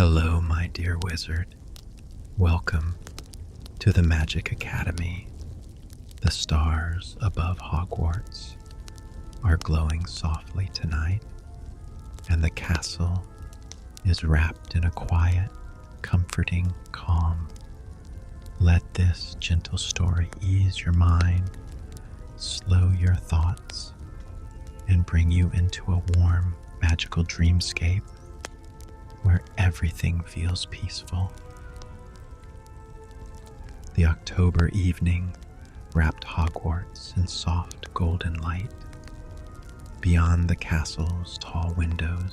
Hello, my dear wizard. Welcome to the Magic Academy. The stars above Hogwarts are glowing softly tonight, and the castle is wrapped in a quiet, comforting calm. Let this gentle story ease your mind, slow your thoughts, and bring you into a warm, magical dreamscape where everything feels peaceful. The October evening wrapped Hogwarts in soft golden light. Beyond the castle's tall windows,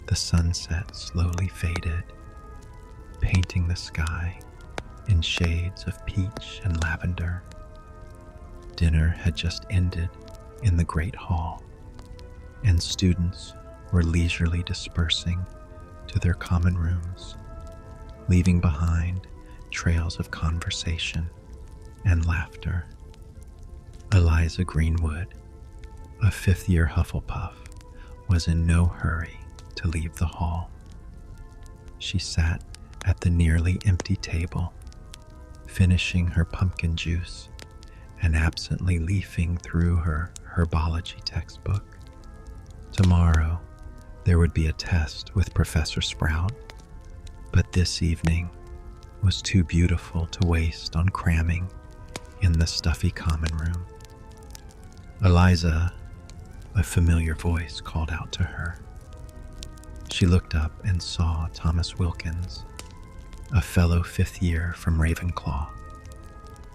the sunset slowly faded, painting the sky in shades of peach and lavender. Dinner had just ended in the Great Hall, and students were leisurely dispersing to their common rooms, leaving behind trails of conversation and laughter. Eliza Greenwood, a fifth-year Hufflepuff, was in no hurry to leave the hall. She sat at the nearly empty table, finishing her pumpkin juice and absently leafing through her herbology textbook. Tomorrow, there would be a test with Professor Sprout, but this evening was too beautiful to waste on cramming in the stuffy common room. Eliza, a familiar voice called out to her. She looked up and saw Thomas Wilkins, a fellow fifth year from Ravenclaw.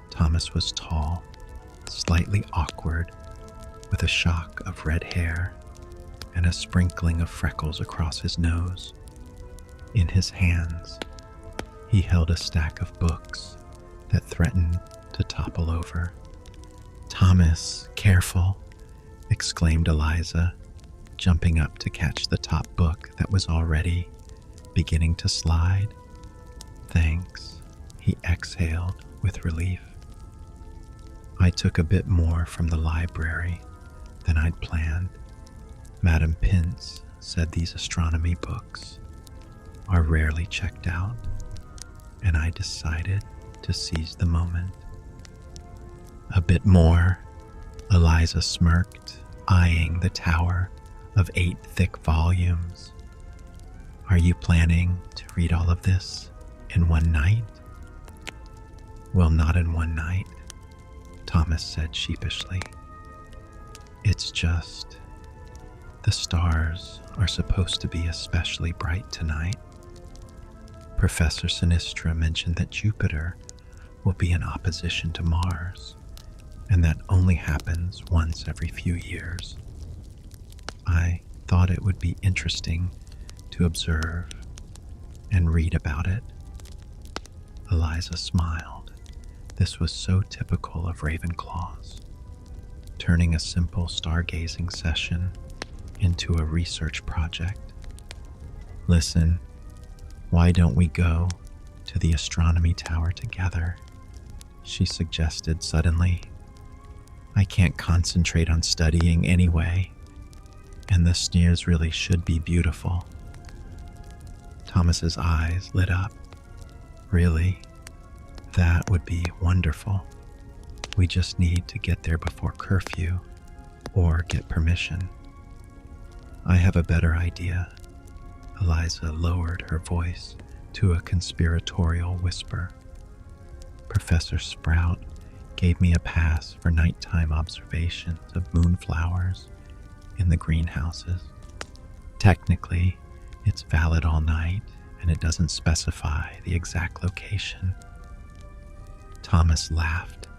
Thomas was tall, slightly awkward, with a shock of red hair and a sprinkling of freckles across his nose. In his hands, he held a stack of books that threatened to topple over. "Thomas, careful," exclaimed Eliza, jumping up to catch the top book that was already beginning to slide. "Thanks," he exhaled with relief. "I took a bit more from the library than I'd planned. Madam Pince said these astronomy books are rarely checked out, and I decided to seize the moment." "A bit more?" Eliza smirked, eyeing the tower of 8 thick volumes. "Are you planning to read all of this in one night?" "Well, not in one night," Thomas said sheepishly. "It's just the stars are supposed to be especially bright tonight. Professor Sinistra mentioned that Jupiter will be in opposition to Mars, and that only happens once every few years. I thought it would be interesting to observe and read about it." Eliza smiled. This was so typical of Ravenclaws, turning a simple stargazing session into a research project. "Listen, why don't we go to the astronomy tower together?" she suggested suddenly. "I can't concentrate on studying anyway, and the stars really should be beautiful." Thomas's eyes lit up. "Really? That would be wonderful. We just need to get there before curfew or get permission." "I have a better idea." Eliza lowered her voice to a conspiratorial whisper. "Professor Sprout gave me a pass for nighttime observations of moonflowers in the greenhouses. Technically, it's valid all night, and it doesn't specify the exact location." Thomas laughed.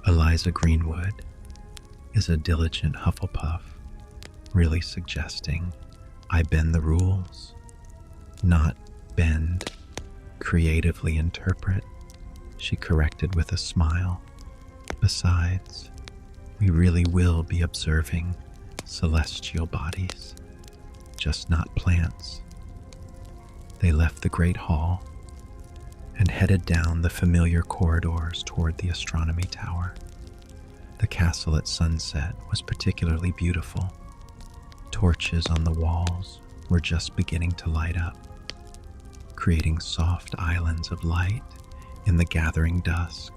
Eliza Greenwood is a diligent Hufflepuff, really suggesting I bend the rules, not bend, creatively interpret, she corrected with a smile. "Besides, we really will be observing celestial bodies, just not plants." They left the Great Hall and headed down the familiar corridors toward the astronomy tower. The castle at sunset was particularly beautiful. Torches on the walls were just beginning to light up. creating soft islands of light in the gathering dusk.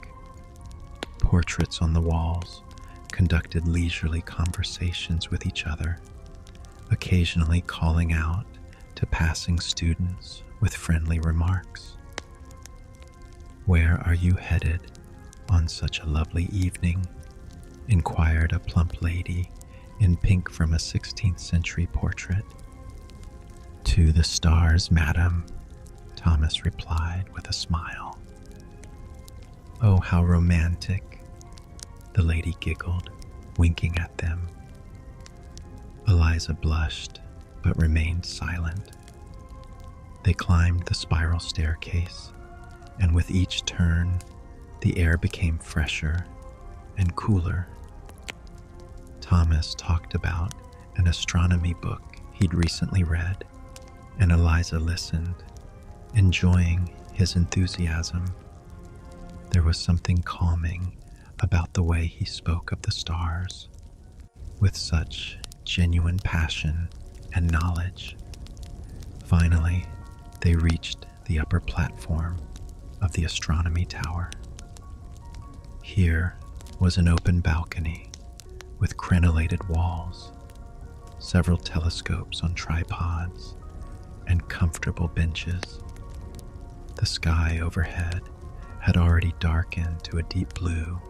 Portraits on the walls conducted leisurely conversations with each other, occasionally calling out to passing students with friendly remarks. "Where are you headed on such a lovely evening?" inquired a plump lady in pink from a 16th century portrait. "To the stars, madam," Thomas replied with a smile. "Oh, how romantic," the lady giggled, winking at them. Eliza blushed, but remained silent. They climbed the spiral staircase, and with each turn, the air became fresher and cooler. Thomas talked about an astronomy book he'd recently read, and Eliza listened, enjoying his enthusiasm. There was something calming about the way he spoke of the stars, with such genuine passion and knowledge. Finally, they reached the upper platform of the astronomy tower. Here was an open balcony with crenellated walls, several telescopes on tripods, and comfortable benches. The sky overhead had already darkened to a deep blue,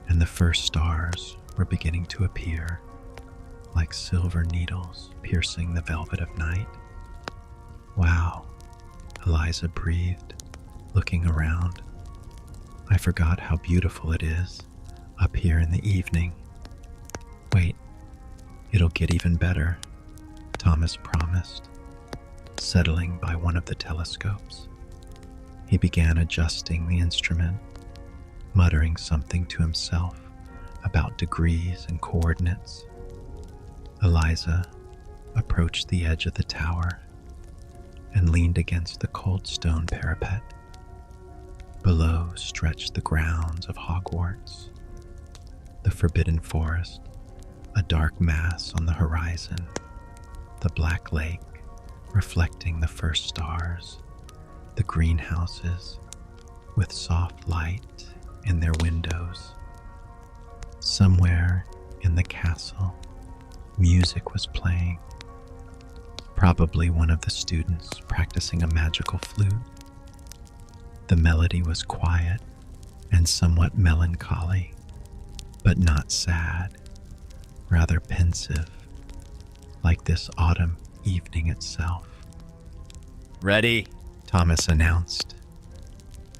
and the first stars were beginning to appear, like silver needles piercing the velvet of night. "Wow," Eliza breathed, looking around. "I forgot how beautiful it is up here in the evening." "Wait, it'll get even better," Thomas promised, settling by one of the telescopes. He began adjusting the instrument, muttering something to himself about degrees and coordinates. Eliza approached the edge of the tower and leaned against the cold stone parapet. Below stretched the grounds of Hogwarts, the forbidden forest, a dark mass on the horizon, the black lake reflecting the first stars, the greenhouses with soft light in their windows. Somewhere in the castle, music was playing, probably one of the students practicing a magical flute. The melody was quiet and somewhat melancholy, but not sad, rather pensive, like this autumn evening itself. "Ready?" Thomas announced.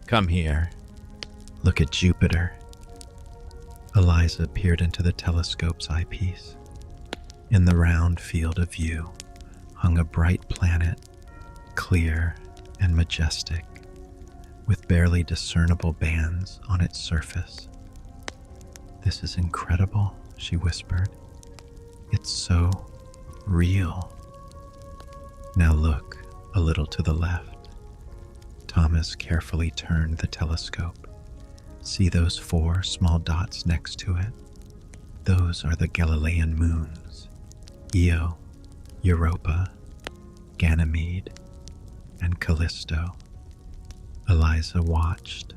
"Come here. Look at Jupiter." Eliza peered into the telescope's eyepiece. In the round field of view hung a bright planet, clear and majestic, with barely discernible bands on its surface. "This is incredible," she whispered. "It's so real." "Now look a little to the left." Thomas carefully turned the telescope. "See those 4 small dots next to it? Those are the Galilean moons: Io, Europa, Ganymede, and Callisto." Eliza watched,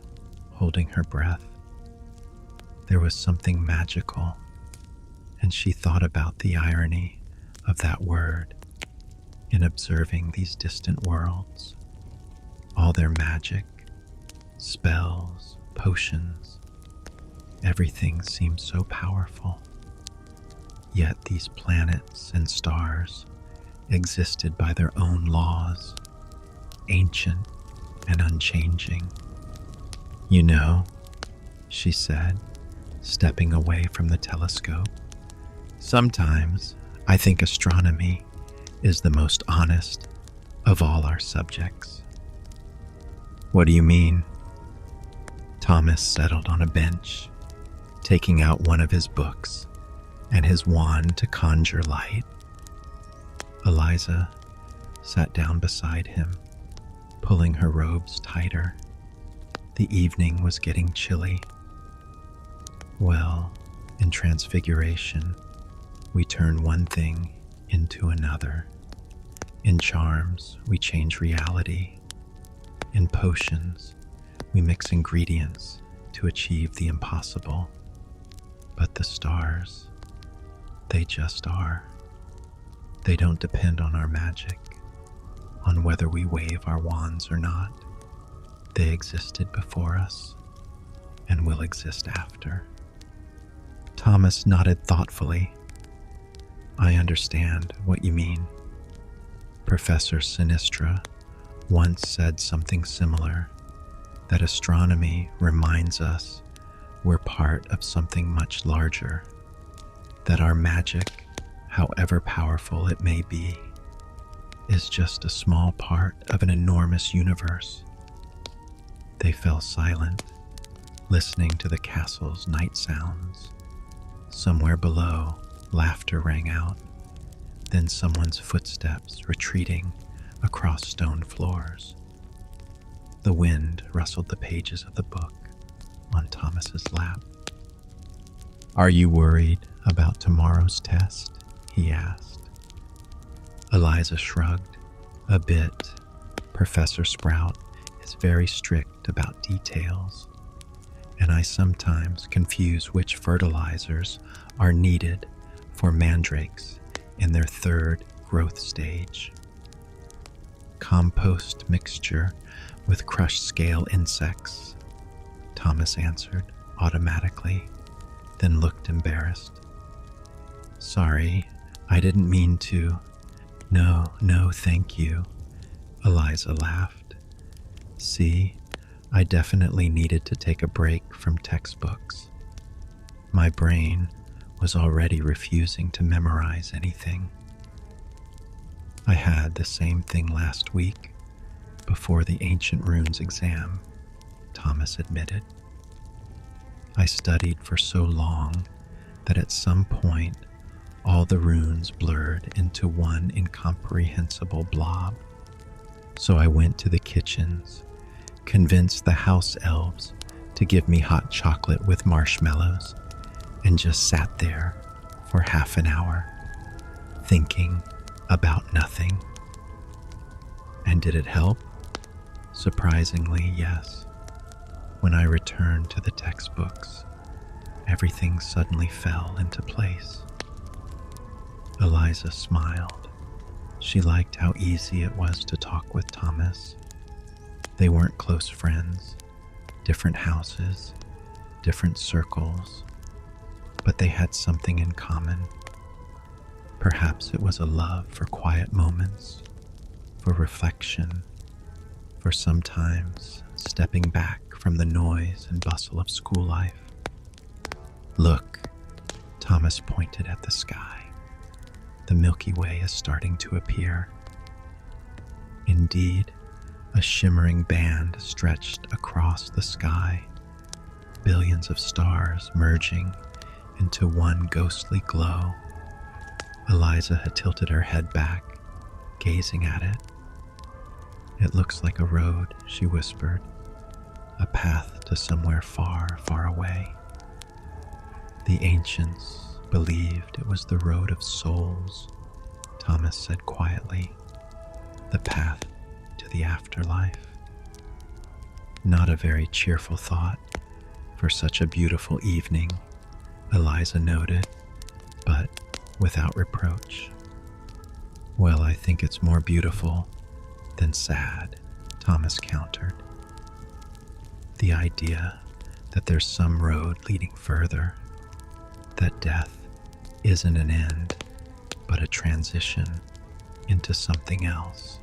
holding her breath. There was something magical, and she thought about the irony of that word in observing these distant worlds. All their magic, spells, potions, everything seemed so powerful. Yet these planets and stars existed by their own laws, ancient and unchanging. "You know," she said, stepping away from the telescope, "sometimes I think astronomy is the most honest of all our subjects." "What do you mean?" Thomas settled on a bench, taking out one of his books and his wand to conjure light. Eliza sat down beside him, pulling her robes tighter. The evening was getting chilly. "Well, in transfiguration, we turn one thing into another. In charms, we change reality. In potions, we mix ingredients to achieve the impossible. But the stars, they just are. They don't depend on our magic, on whether we wave our wands or not. They existed before us and will exist after. Thomas nodded thoughtfully. I understand what you mean. Professor Sinistra once said something similar, that astronomy reminds us we're part of something much larger, that our magic, however powerful it may be, is just a small part of an enormous universe. They fell silent, listening to the castle's night sounds. Somewhere below, laughter rang out, then someone's footsteps retreating across stone floors. The wind rustled the pages of the book on Thomas's lap. Are you worried about tomorrow's test? He asked. Eliza shrugged. A bit. Professor Sprout is very strict about details, and I sometimes confuse which fertilizers are needed for mandrakes in their third growth stage. Compost mixture with crushed scale insects, Thomas answered automatically, then looked embarrassed. Sorry, I didn't mean to. No, thank you. Eliza laughed. See, I definitely needed to take a break from textbooks. My brain was already refusing to memorize anything. I had the same thing last week before the Ancient Runes exam, Thomas admitted. I studied for so long that at some point all the runes blurred into one incomprehensible blob. So I went to the kitchens, convinced the house elves to give me hot chocolate with marshmallows, and just sat there for half an hour, thinking about nothing. And did it help? Surprisingly, yes. When I returned to the textbooks, everything suddenly fell into place. Eliza smiled. She liked how easy it was to talk with Thomas. They weren't close friends, different houses, different circles, but they had something in common. Perhaps it was a love for quiet moments, for reflection, for sometimes stepping back from the noise and bustle of school life. Look, Thomas pointed at the sky. The Milky Way is starting to appear. Indeed, a shimmering band stretched across the sky, billions of stars merging into one ghostly glow. Eliza had tilted her head back, gazing at it. It looks like a road, she whispered, a path to somewhere far, far away. The ancients believed it was the road of souls, Thomas said quietly, the path to the afterlife. Not a very cheerful thought for such a beautiful evening, Eliza noted, but without reproach. Well, I think it's more beautiful than sad, Thomas countered. The idea that there's some road leading further, that death isn't an end, but a transition into something else.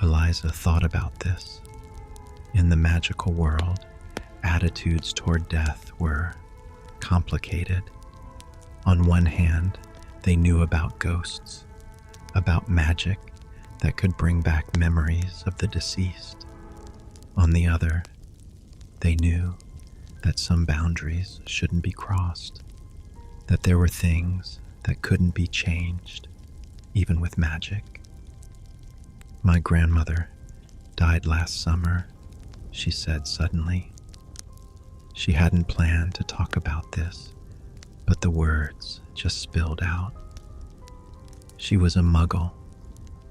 Eliza thought about this. In the magical world, attitudes toward death were complicated. On one hand, they knew about ghosts, about magic that could bring back memories of the deceased. On the other, they knew that some boundaries shouldn't be crossed, that there were things that couldn't be changed, even with magic. My grandmother died last summer, she said suddenly. She hadn't planned to talk about this, but the words just spilled out. She was a muggle,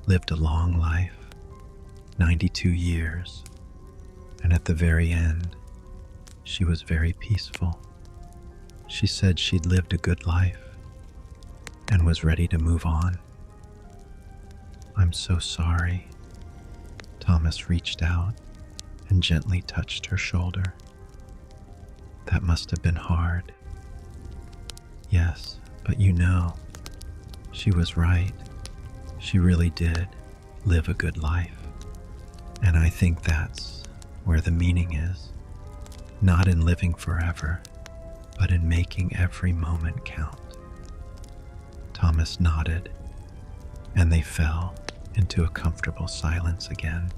lived a long life, 92 years, and at the very end, she was very peaceful. She said she'd lived a good life and was ready to move on. I'm so sorry. Thomas reached out and gently touched her shoulder. That must have been hard. Yes, but she was right. She really did live a good life. And I think that's where the meaning is. Not in living forever, but in making every moment count. Thomas nodded, and they fell into a comfortable silence again.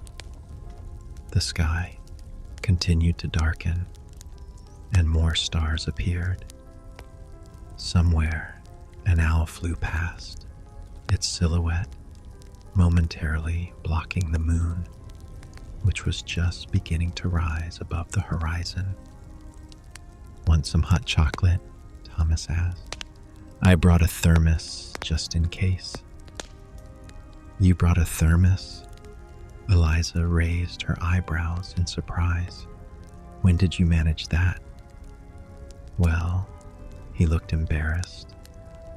The sky continued to darken, and more stars appeared. Somewhere, an owl flew past, its silhouette momentarily blocking the moon, which was just beginning to rise above the horizon. Want some hot chocolate? Thomas asked. I brought a thermos just in case. You brought a thermos? Eliza raised her eyebrows in surprise. When did you manage that? Well, he looked embarrassed,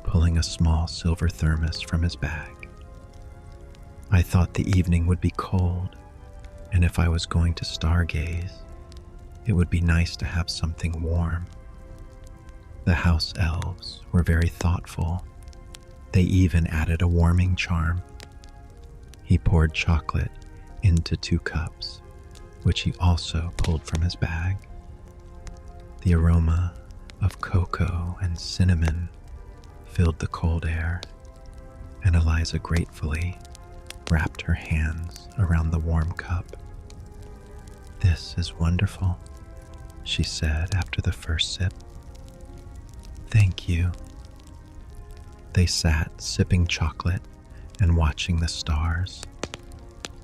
pulling a small silver thermos from his bag. I thought the evening would be cold, and if I was going to stargaze, it would be nice to have something warm. The house elves were very thoughtful. They even added a warming charm. He poured chocolate into 2 cups, which he also pulled from his bag. The aroma of cocoa and cinnamon filled the cold air, and Eliza gratefully wrapped her hands around the warm cup. This is wonderful, she said after the first sip. Thank you. They sat sipping chocolate and watching the stars.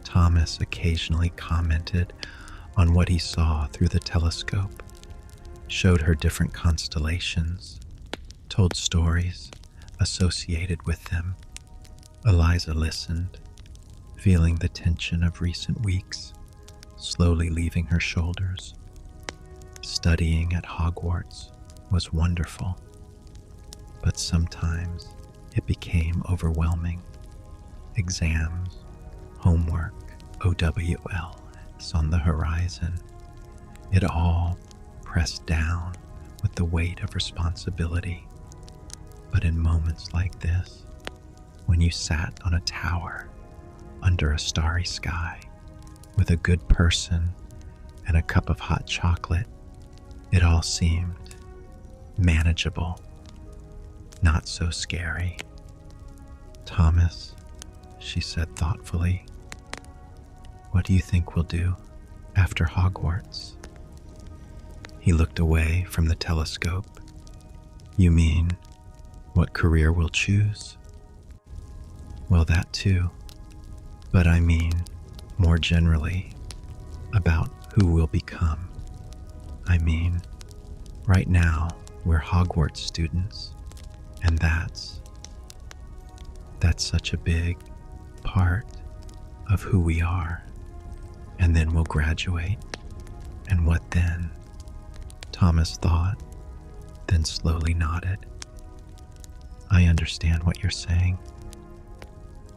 Thomas occasionally commented on what he saw through the telescope, showed her different constellations, told stories associated with them. Eliza listened, feeling the tension of recent weeks slowly leaving her shoulders. Studying at Hogwarts was wonderful, but sometimes it became overwhelming. Exams, homework, OWLs on the horizon. It all pressed down with the weight of responsibility. But in moments like this, when you sat on a tower under a starry sky with a good person and a cup of hot chocolate, it all seemed manageable, not so scary. Thomas, she said thoughtfully, what do you think we'll do after Hogwarts? He looked away from the telescope. You mean, what career we'll choose? Well, that too. But I mean, more generally, about who we'll become. I mean, right now, we're Hogwarts students, and that's such a big part of who we are. And then we'll graduate. And what then? Thomas thought, then slowly nodded. I understand what you're saying.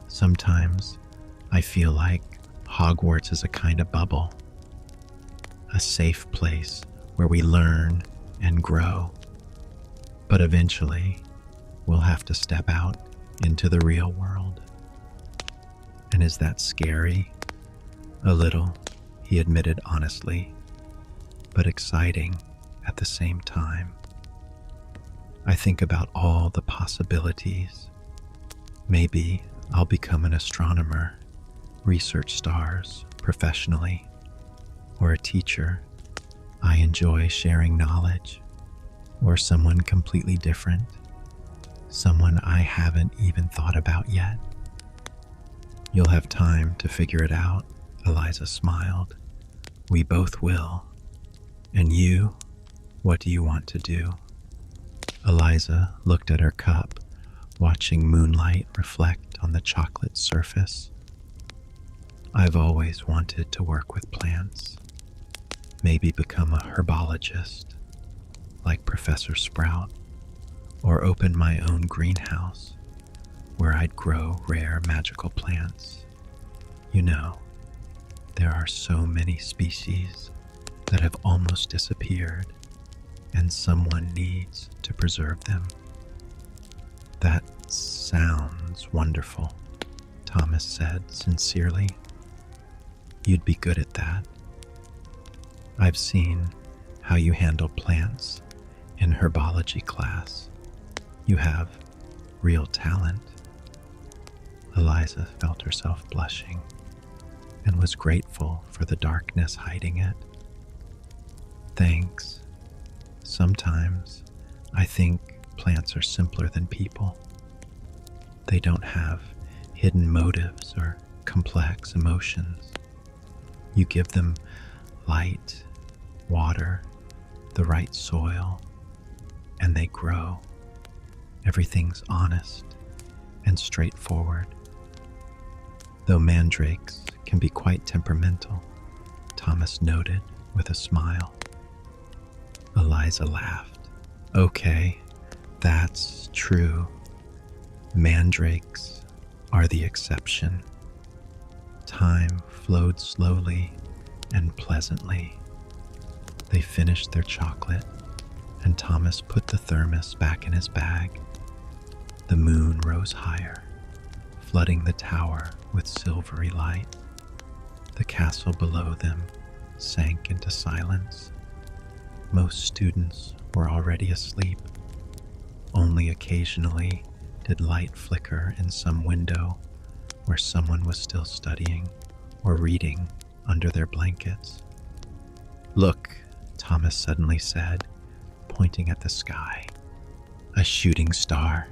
Sometimes I feel like Hogwarts is a kind of bubble, a safe place where we learn and grow. But eventually, we'll have to step out into the real world. And is that scary? A little, he admitted honestly, but exciting at the same time. I think about all the possibilities. Maybe I'll become an astronomer, research stars professionally, or a teacher. I enjoy sharing knowledge, or someone completely different, someone I haven't even thought about yet. You'll have time to figure it out, Eliza smiled. We both will. And you, what do you want to do? Eliza looked at her cup, watching moonlight reflect on the chocolate surface. I've always wanted to work with plants, maybe become a herbologist like Professor Sprout, or open my own greenhouse where I'd grow rare magical plants. You know, there are so many species that have almost disappeared, and someone needs to preserve them. That sounds wonderful, Thomas said sincerely. You'd be good at that. I've seen how you handle plants in herbology class. You have real talent. Eliza felt herself blushing and was grateful for the darkness hiding it. Thanks. Sometimes I think plants are simpler than people. They don't have hidden motives or complex emotions. You give them light, water, the right soil, and they grow. Everything's honest and straightforward. Though mandrakes can be quite temperamental, Thomas noted with a smile. Eliza laughed. Okay, that's true. Mandrakes are the exception. Time flowed slowly and pleasantly. They finished their chocolate, and Thomas put the thermos back in his bag. The moon rose higher, flooding the tower with silvery light. The castle below them sank into silence. Most students were already asleep. Only occasionally did light flicker in some window where someone was still studying or reading under their blankets. Look, Thomas suddenly said, pointing at the sky. A shooting star.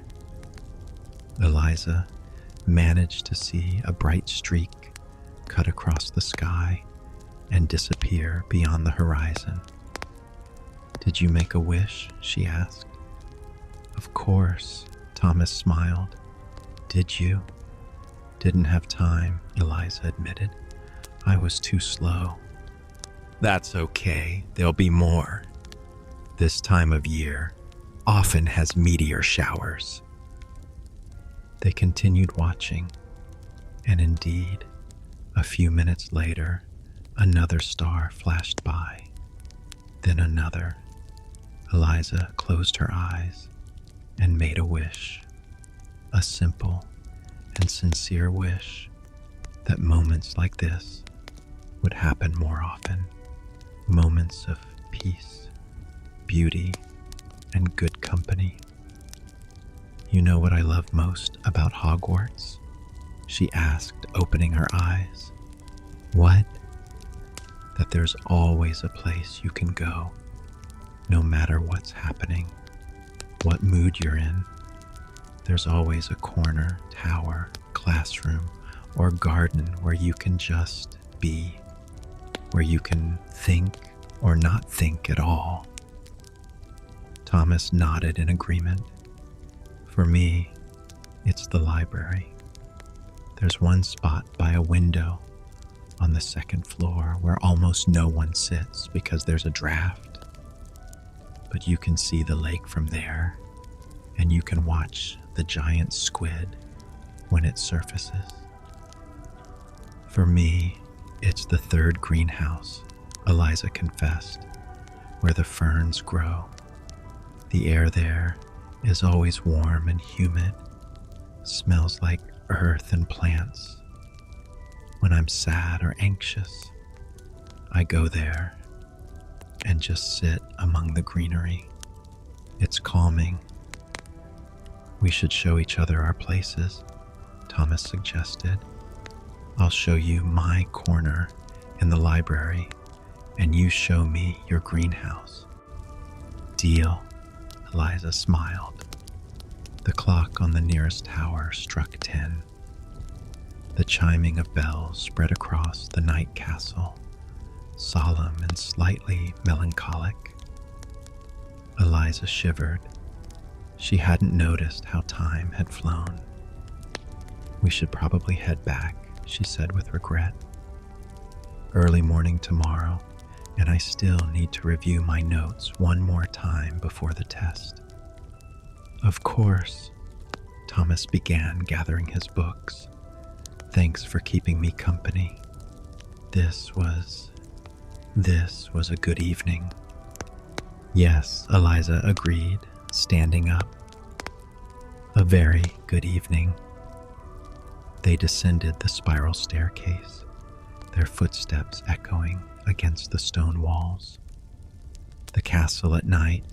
Eliza managed to see a bright streak cut across the sky and disappear beyond the horizon. Did you make a wish? She asked. Of course, Thomas smiled. Did you? Didn't have time, Eliza admitted. I was too slow. That's okay, there'll be more. This time of year often has meteor showers. They continued watching, and indeed, a few minutes later, another star flashed by, then another. Eliza closed her eyes and made a wish, a simple and sincere wish that moments like this would happen more often, moments of peace, beauty, and good company. You know what I love most about Hogwarts? She asked, opening her eyes. What? That there's always a place you can go, no matter what's happening, what mood you're in. There's always a corner, tower, classroom, or garden where you can just be, where you can think or not think at all. Thomas nodded in agreement. For me, it's the library. There's one spot by a window on the second floor where almost no one sits because there's a draft. But you can see the lake from there, and you can watch the giant squid when it surfaces. For me, it's the third greenhouse, Eliza confessed, where the ferns grow. The air there is always warm and humid, smells like earth and plants. When I'm sad or anxious, I go there and just sit among the greenery. It's calming. We should show each other our places, Thomas suggested. I'll show you my corner in the library, and you show me your greenhouse. Deal, Eliza smiled. The clock on the nearest tower struck 10. The chiming of bells spread across the night castle, solemn and slightly melancholic. Eliza shivered. She hadn't noticed how time had flown. We should probably head back, she said with regret. early morning tomorrow, and I still need to review my notes one more time before the test. Of course, Thomas began gathering his books. Thanks for keeping me company. This was a good evening. Yes, Eliza agreed, standing up. A very good evening. They descended the spiral staircase, their footsteps echoing against the stone walls. The castle at night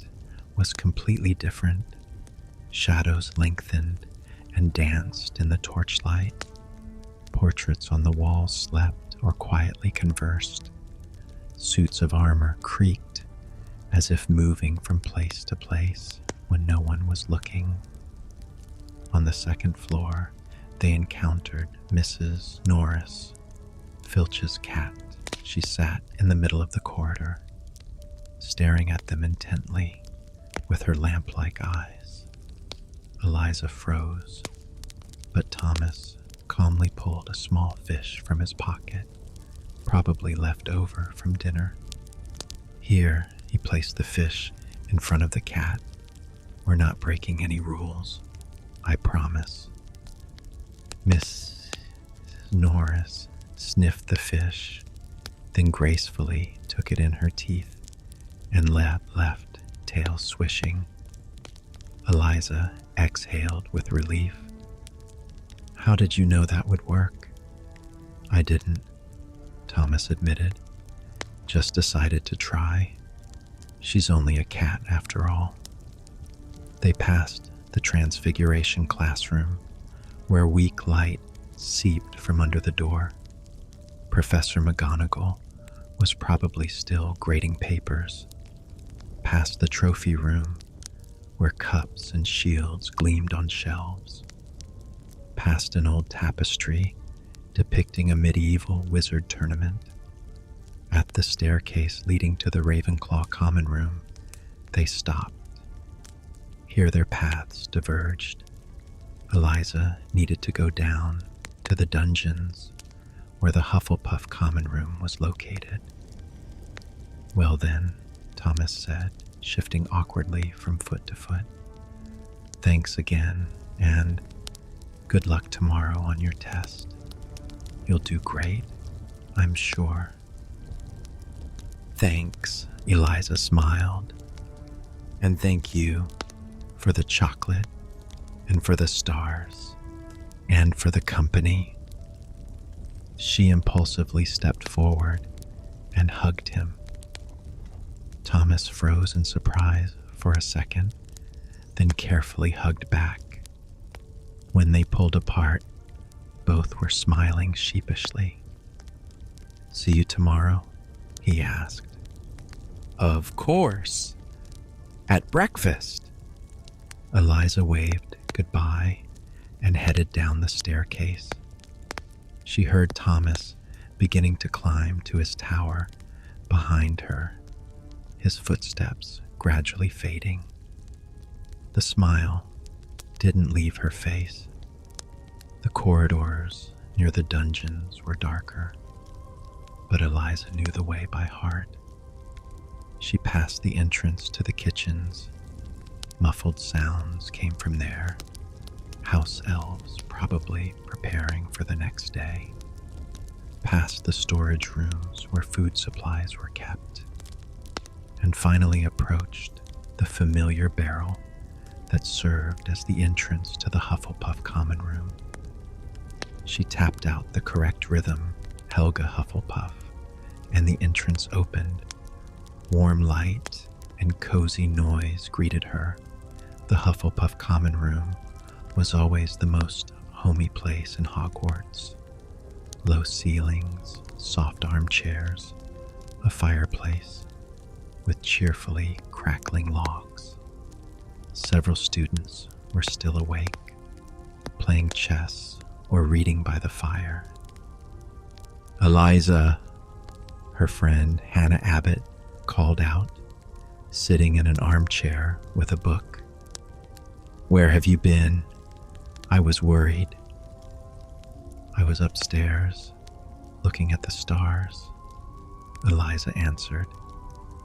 was completely different. Shadows lengthened and danced in the torchlight. Portraits on the walls slept or quietly conversed. Suits of armor creaked as if moving from place to place when no one was looking. On the second floor, they encountered Mrs. Norris, Filch's cat. She sat in the middle of the corridor, staring at them intently with her lamp-like eyes. Eliza froze, but Thomas calmly pulled a small fish from his pocket, probably left over from dinner. Here, he placed the fish in front of the cat. We're not breaking any rules, I promise. Miss Norris sniffed the fish, then gracefully took it in her teeth and left, tail swishing. Eliza exhaled with relief. How did you know that would work? I didn't, Thomas admitted. Just decided to try. She's only a cat after all. They passed the Transfiguration classroom, where weak light seeped from under the door. Professor McGonagall was probably still grading papers. Past the trophy room, where cups and shields gleamed on shelves. Past an old tapestry depicting a medieval wizard tournament. At the staircase leading to the Ravenclaw common room, they stopped. Here their paths diverged. Eliza needed to go down to the dungeons where the Hufflepuff common room was located. Well then, Thomas said, shifting awkwardly from foot to foot. Thanks again, and good luck tomorrow on your test. You'll do great, I'm sure. Thanks, Eliza smiled. And thank you for the chocolate, and for the stars, and for the company. She impulsively stepped forward and hugged him. Thomas froze in surprise for a second, then carefully hugged back. When they pulled apart, both were smiling sheepishly. See you tomorrow? He asked. Of course. At breakfast. Eliza waved goodbye and headed down the staircase. She heard Thomas beginning to climb to his tower behind her, his footsteps gradually fading. The smile didn't leave her face. The corridors near the dungeons were darker, but Eliza knew the way by heart. She passed the entrance to the kitchens. Muffled sounds came from there, house elves probably preparing for the next day. Past the storage rooms where food supplies were kept, and finally approached the familiar barrel that served as the entrance to the Hufflepuff common room. She tapped out the correct rhythm, Helga Hufflepuff, and the entrance opened. Warm light and cozy noise greeted her. The Hufflepuff common room was always the most homey place in Hogwarts. Low ceilings, soft armchairs, a fireplace with cheerfully crackling logs. Several students were still awake, playing chess or reading by the fire. Eliza, her friend Hannah Abbott called out, sitting in an armchair with a book. Where have you been? I was worried. I was upstairs, looking at the stars, Eliza answered,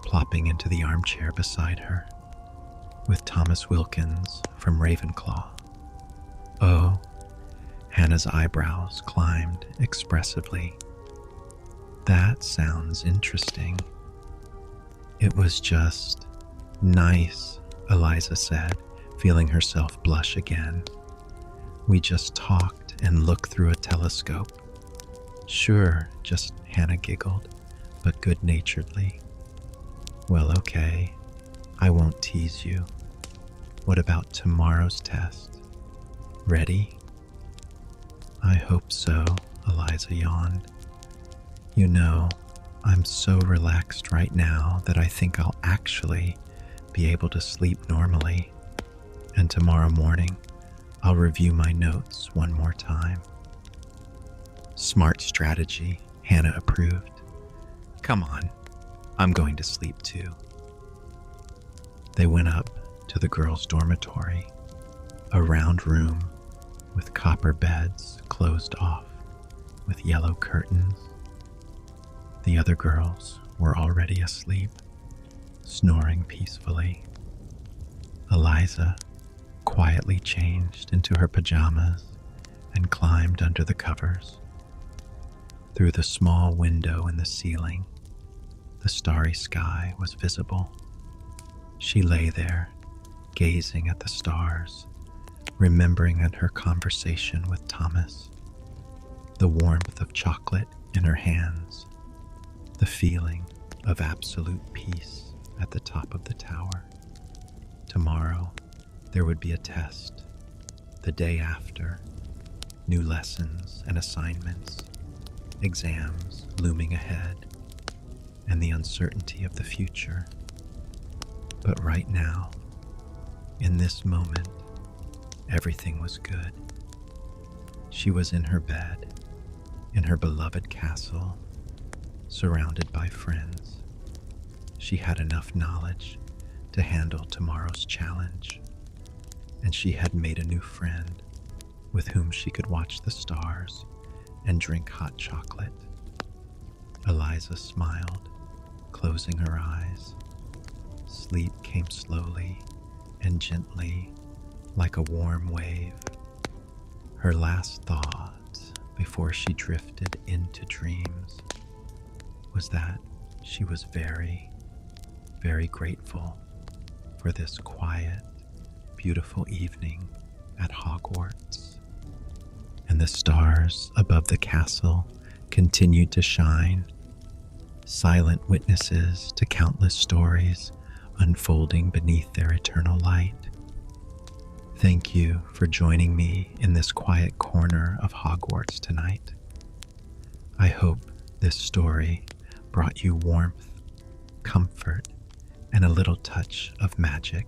plopping into the armchair beside her. With Thomas Wilkins from Ravenclaw. Oh, Hannah's eyebrows climbed expressively. That sounds interesting. It was just nice, Eliza said, feeling herself blush again. We just talked and looked through a telescope. Sure, just Hannah giggled, but good-naturedly. Well, okay, I won't tease you. What about tomorrow's test? Ready? I hope so, Eliza yawned. You know, I'm so relaxed right now that I think I'll actually be able to sleep normally. And tomorrow morning, I'll review my notes one more time. Smart strategy, Hannah approved. Come on, I'm going to sleep too. They went up to the girls' dormitory, a round room with copper beds closed off with yellow curtains. The other girls were already asleep, snoring peacefully. Eliza quietly changed into her pajamas and climbed under the covers. Through the small window in the ceiling, the starry sky was visible. She lay there, gazing at the stars, remembering her conversation with Thomas, the warmth of chocolate in her hands, the feeling of absolute peace at the top of the tower. Tomorrow, there would be a test. The day after, new lessons and assignments, exams looming ahead, and the uncertainty of the future. But right now, in this moment, everything was good. She was in her bed, in her beloved castle, surrounded by friends. She had enough knowledge to handle tomorrow's challenge, and she had made a new friend with whom she could watch the stars and drink hot chocolate. Eliza smiled, closing her eyes. Sleep came slowly and gently, like a warm wave. Her last thought before she drifted into dreams was that she was very, very grateful for this quiet, beautiful evening at Hogwarts. And the stars above the castle continued to shine, silent witnesses to countless stories unfolding beneath their eternal light. Thank you for joining me in this quiet corner of Hogwarts tonight. I hope this story brought you warmth, comfort, and a little touch of magic.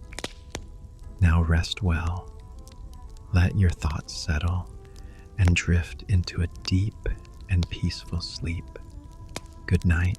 Now rest well, let your thoughts settle, and drift into a deep and peaceful sleep. Good night.